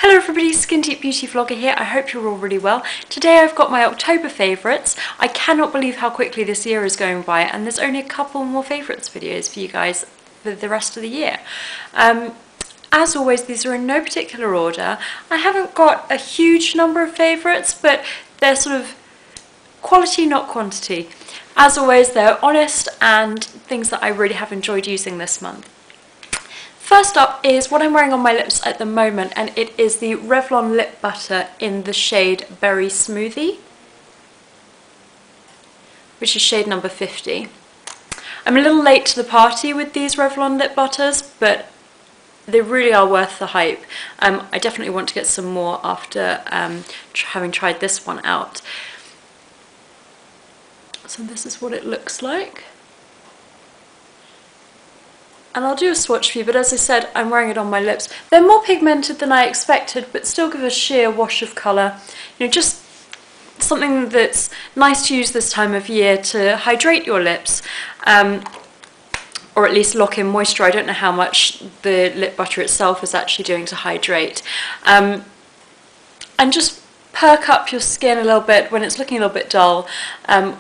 Hello everybody, Skin Deep Beauty Vlogger here. I hope you're all really well. Today I've got my October favourites. I cannot believe how quickly this year is going by, and there's only a couple more favourites videos for you guys for the rest of the year. As always, these are in no particular order. I haven't got a huge number of favourites, but they're sort of quality, not quantity. As always, they're honest and things that I really have enjoyed using this month. First up is what I'm wearing on my lips at the moment, and it is the Revlon Lip Butter in the shade Berry Smoothie, which is shade number 50. I'm a little late to the party with these Revlon lip butters, but they really are worth the hype. I definitely want to get some more after having tried this one out. So this is what it looks like. And I'll do a swatch for you, but as I said, I'm wearing it on my lips. They're more pigmented than I expected, but still give a sheer wash of colour. You know, just something that's nice to use this time of year to hydrate your lips, or at least lock in moisture. I don't know how much the lip butter itself is actually doing to hydrate. And just perk up your skin a little bit when it's looking a little bit dull,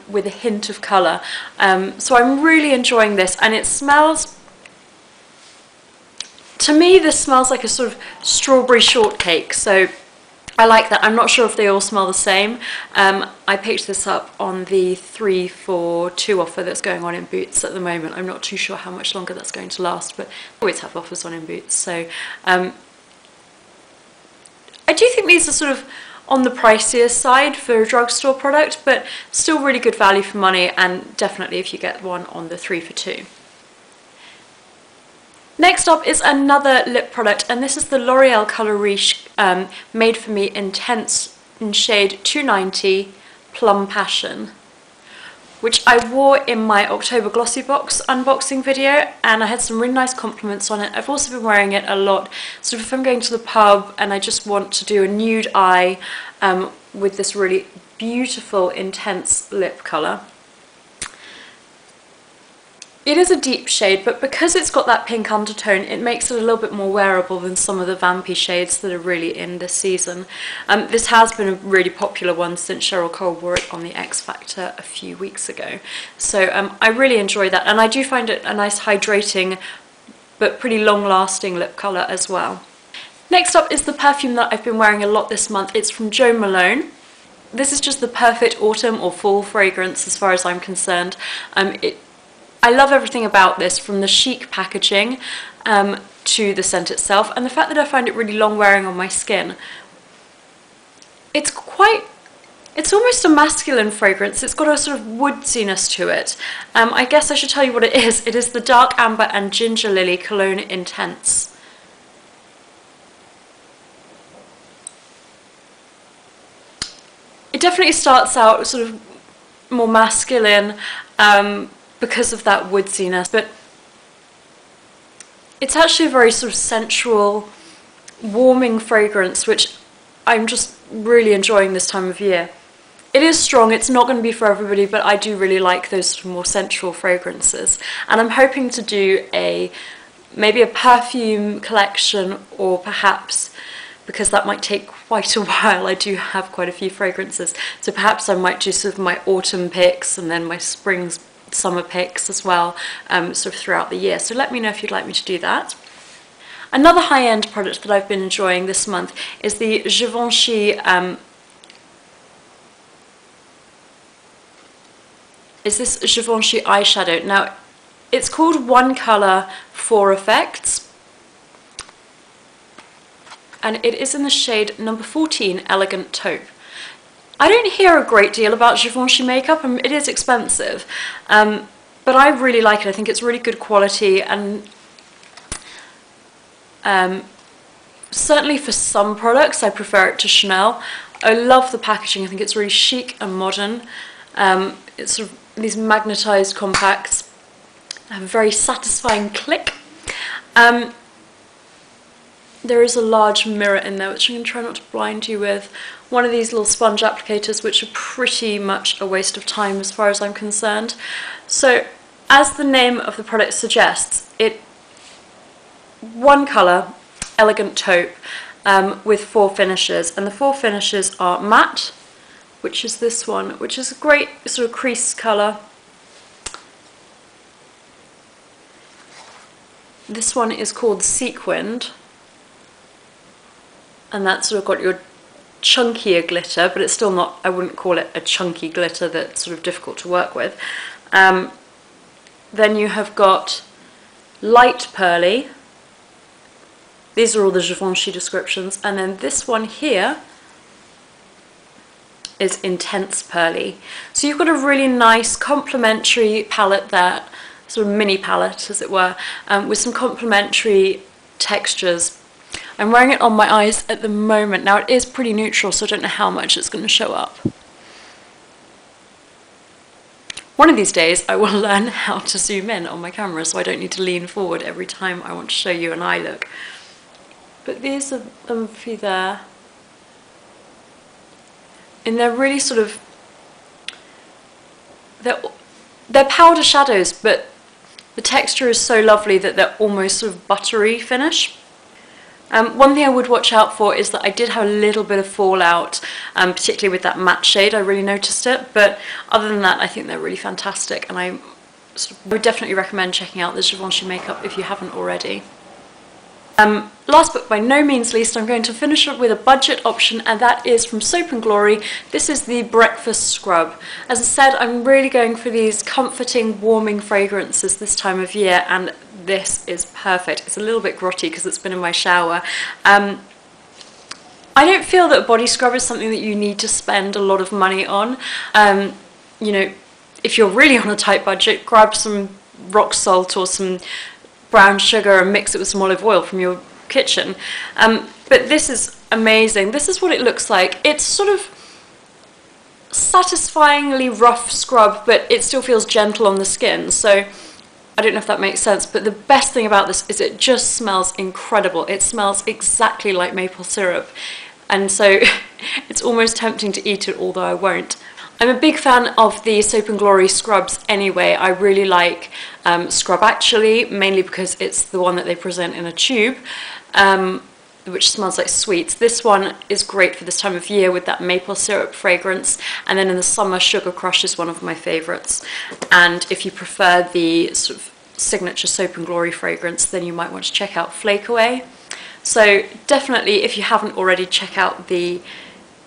with a hint of colour. So I'm really enjoying this, and it smells... To me, this smells like a sort of strawberry shortcake, so I like that. I'm not sure if they all smell the same. I picked this up on the 3 for 2 offer that's going on in Boots at the moment. I'm not too sure how much longer that's going to last, but I always have offers on in Boots. So I do think these are sort of on the pricier side for a drugstore product, but still really good value for money, and definitely if you get one on the 3 for 2. Next up is another lip product, and this is the L'Oreal Colour Riche Made For Me Intense in shade 290 Plum Passion, which I wore in my October Glossy Box unboxing video, and I had some really nice compliments on it. I've also been wearing it a lot, so if I'm going to the pub and I just want to do a nude eye with this really beautiful intense lip colour. It is a deep shade, but because it's got that pink undertone, it makes it a little bit more wearable than some of the vampy shades that are really in this season. This has been a really popular one since Cheryl Cole wore it on the X Factor a few weeks ago. So I really enjoy that, and I do find it a nice hydrating but pretty long-lasting lip colour as well. Next up is the perfume that I've been wearing a lot this month. It's from Malone. This is just the perfect autumn or fall fragrance as far as I'm concerned. I love everything about this, from the chic packaging to the scent itself, and the fact that I find it really long wearing on my skin. It's almost a masculine fragrance. It's got a sort of woodsiness to it. I guess I should tell you what it is. It is the Dark Amber and Ginger Lily Cologne Intense. It definitely starts out sort of more masculine, because of that woodsiness, but it's actually a very sort of sensual, warming fragrance, which I'm just really enjoying this time of year. It is strong, it's not going to be for everybody, but I do really like those sort of more sensual fragrances, and I'm hoping to do maybe a perfume collection, or perhaps, because that might take quite a while, I do have quite a few fragrances, so perhaps I might do sort of my autumn picks and then my summer picks as well, sort of throughout the year. So let me know if you'd like me to do that. Another high-end product that I've been enjoying this month is the Givenchy Givenchy eyeshadow. Now, it's called One Colour 4 Effects, and it is in the shade number 14, Elegant Taupe. I don't hear a great deal about Givenchy makeup, and it is expensive, but I really like it. I think it's really good quality, and certainly for some products I prefer it to Chanel. I love the packaging. I think it's really chic and modern. It's sort of these magnetised compacts have a very satisfying click. There is a large mirror in there, which I'm going to try not to blind you with. One of these little sponge applicators, which are pretty much a waste of time as far as I'm concerned. So, as the name of the product suggests, One Colour, Elegant Taupe, with 4 finishes, and the 4 finishes are matte, which is this one, which is a great sort of crease colour. This one is called Sequined, and that's sort of got your chunkier glitter, but it's still not, I wouldn't call it a chunky glitter that's sort of difficult to work with. Then you have got Light Pearly. These are all the Givenchy descriptions, and then this one here is Intense Pearly. So you've got a really nice complementary palette there, sort of mini palette as it were, with some complementary textures. I'm wearing it on my eyes at the moment. Now it is pretty neutral, so I don't know how much it's going to show up. One of these days I will learn how to zoom in on my camera so I don't need to lean forward every time I want to show you an eye look. But these are them for you there. And they're really sort of, they're powder shadows, but the texture is so lovely that they're almost sort of buttery finish. One thing I would watch out for is that I did have a little bit of fallout, particularly with that matte shade. I really noticed it, but other than that I think they're really fantastic, and I would definitely recommend checking out the Givenchy makeup if you haven't already. Last but by no means least, I'm going to finish up with a budget option, and that is from Soap & Glory. This is the Breakfast Scrub. As I said, I'm really going for these comforting, warming fragrances this time of year, and this is perfect. It's a little bit grotty because it's been in my shower. I don't feel that a body scrub is something that you need to spend a lot of money on. You know, if you're really on a tight budget, grab some rock salt or some brown sugar and mix it with some olive oil from your kitchen. But this is amazing. This is what it looks like. It's sort of satisfyingly rough scrub, but it still feels gentle on the skin. So I don't know if that makes sense, but the best thing about this is it just smells incredible. It smells exactly like maple syrup, and so it's almost tempting to eat it, although I won't. I'm a big fan of the Soap & Glory scrubs anyway. I really like Scrub Actually, mainly because it's the one that they present in a tube, which smells like sweets. This one is great for this time of year with that maple syrup fragrance, and then in the summer, Sugar Crush is one of my favourites. And if you prefer the sort of signature Soap & Glory fragrance, then you might want to check out Flake Away. So definitely, if you haven't already, check out the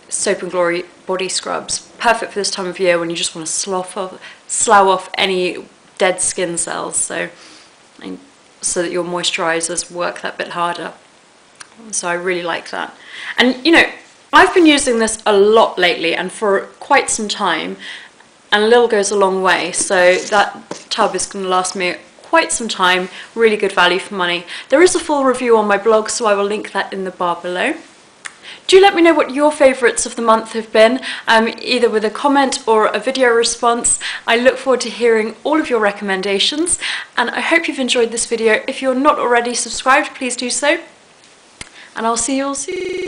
Soap & Glory body scrubs. Perfect for this time of year when you just want to slough off any dead skin cells, so that your moisturisers work that bit harder. So I really like that. And you know, I've been using this a lot lately and for quite some time, and a little goes a long way, so that tub is going to last me quite some time. Really good value for money. There is a full review on my blog, so I will link that in the bar below. Do let me know what your favourites of the month have been, either with a comment or a video response. I look forward to hearing all of your recommendations, and I hope you've enjoyed this video. If you're not already subscribed, please do so, and I'll see you all soon.